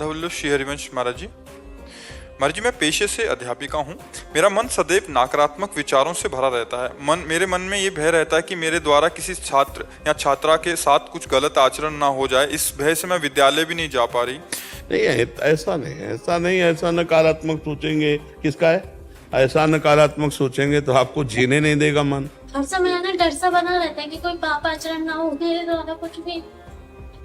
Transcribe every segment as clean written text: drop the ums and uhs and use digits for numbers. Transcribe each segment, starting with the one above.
माधवल्लु श्री हरिवंश महाराज जी। महाराज जी, मैं पेशे से अध्यापिका हूँ। मेरा मन सदैव नकारात्मक विचारों से भरा रहता है। मेरे मन में ये भय रहता है कि मेरे द्वारा किसी छात्र या छात्रा के साथ कुछ गलत आचरण ना हो जाए। इस भय से मैं विद्यालय भी नहीं जा पा रही। नहीं, ऐसा नहीं। ऐसा नकारात्मक सोचेंगे किसका है? ऐसा नकारात्मक सोचेंगे तो आपको जीने नहीं देगा मन। हर समय ना डर सा बना रहता है कि कोई पाप आचरण ना हो, मेरे द्वारा कुछ भी।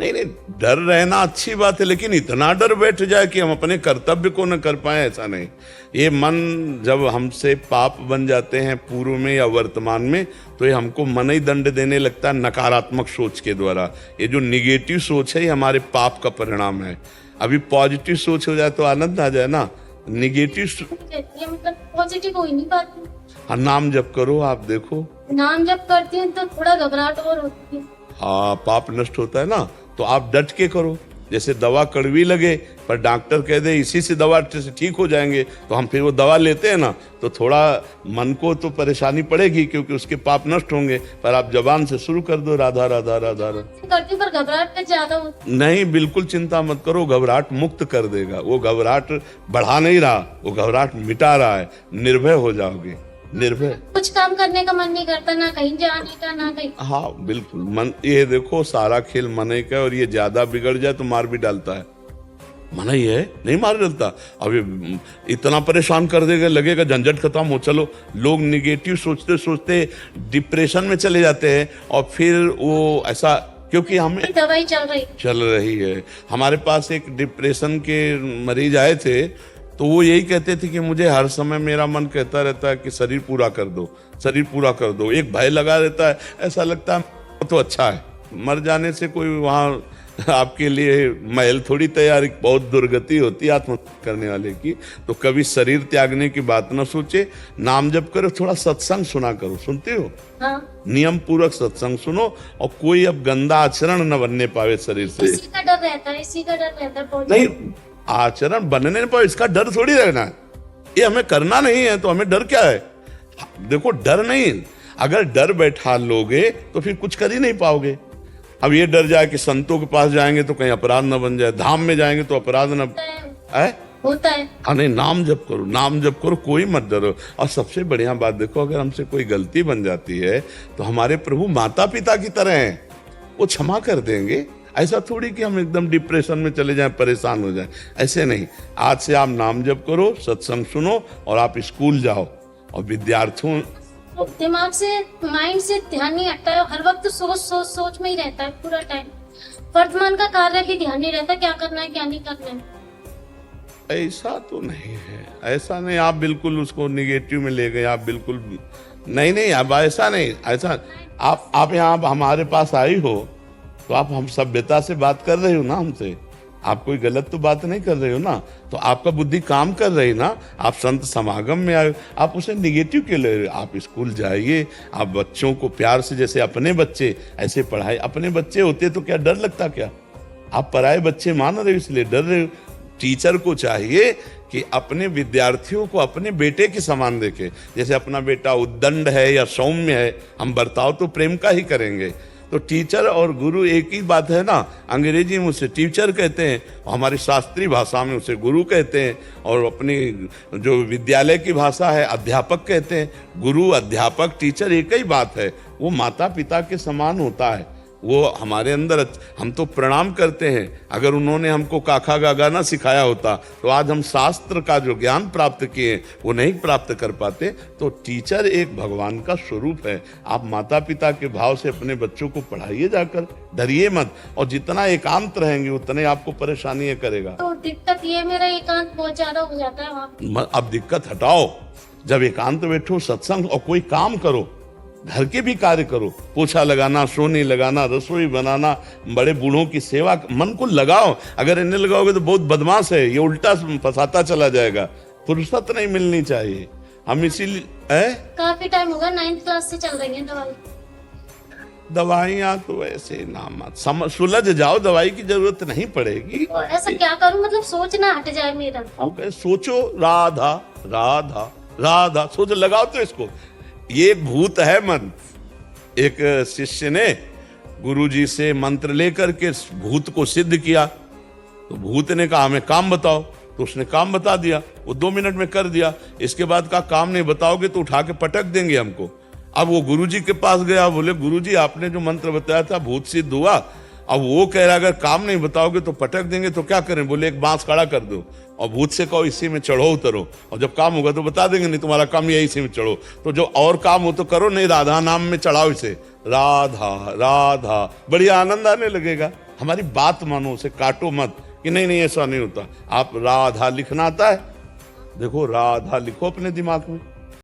नहीं, डर रहना अच्छी बात है, लेकिन इतना डर बैठ जाए कि हम अपने कर्तव्य को न कर पाए, ऐसा नहीं। ये मन जब हमसे पाप बन जाते हैं पूर्व में या वर्तमान में, तो ये हमको मन ही दंड देने लगता है नकारात्मक सोच के द्वारा। ये जो निगेटिव सोच है ये हमारे पाप का परिणाम है। अभी पॉजिटिव सोच हो जाए तो आनंद आ जाए ना। निगेटिव मतलब पॉजिटिव हो ही नहीं पाती। हाँ, नाम जप करो, आप देखो। नाम जप करती हूँ तो थोड़ा घबराहट और होती है। हाँ, पाप नष्ट होता है ना, तो आप डट के करो। जैसे दवा कड़वी लगे पर डॉक्टर कह दे इसी से दवा से ठीक हो जाएंगे, तो हम फिर वो दवा लेते हैं ना, तो थोड़ा मन को तो परेशानी पड़ेगी क्योंकि उसके पाप नष्ट होंगे। पर आप जबान से शुरू कर दो, राधा राधा राधा राधा। करती हूँ पर घबराहट ज्यादा होती। नहीं, बिल्कुल चिंता मत करो, घबराहट मुक्त कर देगा। वो घबराहट बढ़ा नहीं रहा, वो घबराहट मिटा रहा है। निर्भय हो जाओगे, निर्भय। कुछ काम करने का मन नहीं करता, ना कहीं जाने का, ना कहीं। हाँ बिल्कुल, मन, ये देखो सारा खेल मन ही का, और ये ज्यादा बिगड़ जाए तो मार भी डालता है। मन ही है, नहीं मार डालता। अब इतना परेशान कर देगा, लगेगा झंझट खत्म हो, चलो। लोग निगेटिव सोचते सोचते डिप्रेशन में चले जाते हैं, और फिर वो ऐसा, क्योंकि हमें दवाई चल रही है। हमारे पास एक डिप्रेशन के मरीज आए थे, तो वो यही कहते थे कि मुझे हर समय मेरा मन कहता रहता है कि शरीर पूरा कर दो, शरीर पूरा कर दो। एक भय लगा रहता है, ऐसा लगता है तो अच्छा है, मर जाने से कोई वहाँ आपके लिए महल थोड़ी तैयार। बहुत दुर्गति होती है आत्महत्या करने वाले की। तो कभी शरीर त्यागने की बात ना सोचे, नाम जप करो, थोड़ा सत्संग सुना करो। सुनते हो? हाँ। नियम पूर्वक सत्संग सुनो, और कोई अब गंदा आचरण न बनने पावे शरीर से। इसी का डर रहता है। नहीं, आचरण बनने पर इसका डर थोड़ी रहना है। ये हमें करना नहीं है तो हमें डर क्या है? देखो, डर नहीं, अगर डर बैठा लोगे तो फिर कुछ कर ही नहीं पाओगे। अब ये डर जाए कि संतों के पास जाएंगे तो कहीं अपराध न बन जाए, धाम में जाएंगे तो अपराध न होता है। हाँ, नहीं, नाम जप करो, नाम जप करो, कोई मत डरो। और सबसे बढ़िया बात देखो, अगर हमसे कोई गलती बन जाती है तो हमारे प्रभु माता पिता की तरह हैं, वो क्षमा कर देंगे। ऐसा थोड़ी कि हम एकदम डिप्रेशन में चले जाएं, परेशान हो जाएं, ऐसे नहीं। आज से आप नाम जप करो, सत्संग सुनो, और आप स्कूल जाओ। और विद्यार्थियों, दिमाग से, माइंड से ध्यान नहीं हटता है, हर वक्त सोच में ही रहता है पूरा टाइम। वर्तमान का कार्य भी ध्यान नहीं रहता, क्या करना है क्या नहीं करना है। ऐसा तो नहीं है, ऐसा नहीं। आप बिल्कुल उसको निगेटिव में ले गए, आप बिल्कुल नहीं, अब ऐसा नहीं। ऐसा आप यहाँ हमारे पास आई हो तो आप हम सभ्यता से बात कर रही हो ना हमसे, आप कोई गलत तो बात नहीं कर रहे हो ना, तो आपका बुद्धि काम कर रही ना। आप संत समागम में आए, आप उसे निगेटिव क्यों ले रहे हो? आप स्कूल जाइए, आप बच्चों को प्यार से, जैसे अपने बच्चे ऐसे पढ़ाए। अपने बच्चे होते तो क्या डर लगता क्या? आप पराए बच्चे मान रहे हो इसलिए डर रहे हो। टीचर को चाहिए कि अपने विद्यार्थियों को अपने बेटे के समान देखे। जैसे अपना बेटा उद्दंड है या सौम्य है, हम बर्ताव तो प्रेम का ही करेंगे। तो टीचर और गुरु एक ही बात है ना। अंग्रेजी में उसे टीचर कहते हैं, हमारी शास्त्रीय भाषा में उसे गुरु कहते हैं, और अपनी जो विद्यालय की भाषा है अध्यापक कहते हैं। गुरु, अध्यापक, टीचर एक ही बात है, वो माता पिता के समान होता है। वो हमारे अंदर, हम तो प्रणाम करते हैं। अगर उन्होंने हमको काखा गागा ना सिखाया होता तो आज हम शास्त्र का जो ज्ञान प्राप्त किए वो नहीं प्राप्त कर पाते। तो टीचर एक भगवान का स्वरूप है। आप माता पिता के भाव से अपने बच्चों को पढ़ाइए जाकर, डरिए मत। और जितना एकांत रहेंगे उतने आपको परेशानी करेगा। तो दिक्कत ये, मेरा एकांत बहुत ज्यादा हो जाता है वहाँ। अब दिक्कत हटाओ, जब एकांत बैठो, सत्संग और कोई काम करो, घर के भी कार्य करो, पोछा लगाना, सोने लगाना, रसोई बनाना, बड़े बूढ़ों की सेवा, मन को लगाओ। अगर इन्हें लगाओगे तो बहुत बदमाश है, ये उल्टा फंसाता चला जाएगा। फुर्सत नहीं मिलनी चाहिए। हम इसीलिए काफी टाइम होगा, 9th क्लास से चल रही है दवाइयाँ तो ऐसे ना मत सुलझ जाओ, दवाई की जरूरत नहीं पड़ेगी। तो ऐसा क्या करूं, मतलब सोचना हट जाए मेरा। सोचो, राधा राधा राधा सोच, लगाओ तो इसको। ये भूत है मन। एक शिष्य ने गुरुजी से मंत्र लेकर के भूत को सिद्ध किया। तो भूत ने कहा हमें काम बताओ, तो उसने काम बता दिया, वो 2 मिनट में कर दिया। इसके बाद का काम नहीं बताओगे तो उठा के पटक देंगे हमको। अब वो गुरुजी के पास गया, बोले गुरुजी आपने जो मंत्र बताया था भूत सिद्ध हुआ, अब वो कह रहा अगर काम नहीं बताओगे तो पटक देंगे, तो क्या करें? बोले एक बांस खड़ा कर दो और भूत से कहो इसी में चढ़ो उतरो, और जब काम होगा तो बता देंगे, नहीं तुम्हारा काम यही इसी में चढ़ो। तो जो और काम हो तो करो, नहीं राधा नाम में चढ़ाओ इसे, राधा राधा, बढ़िया आनंद आने लगेगा। हमारी बात मानो, उसे काटो मत कि नहीं नहीं ऐसा नहीं होता। आप राधा लिखना आता है, देखो राधा लिखो अपने दिमाग में,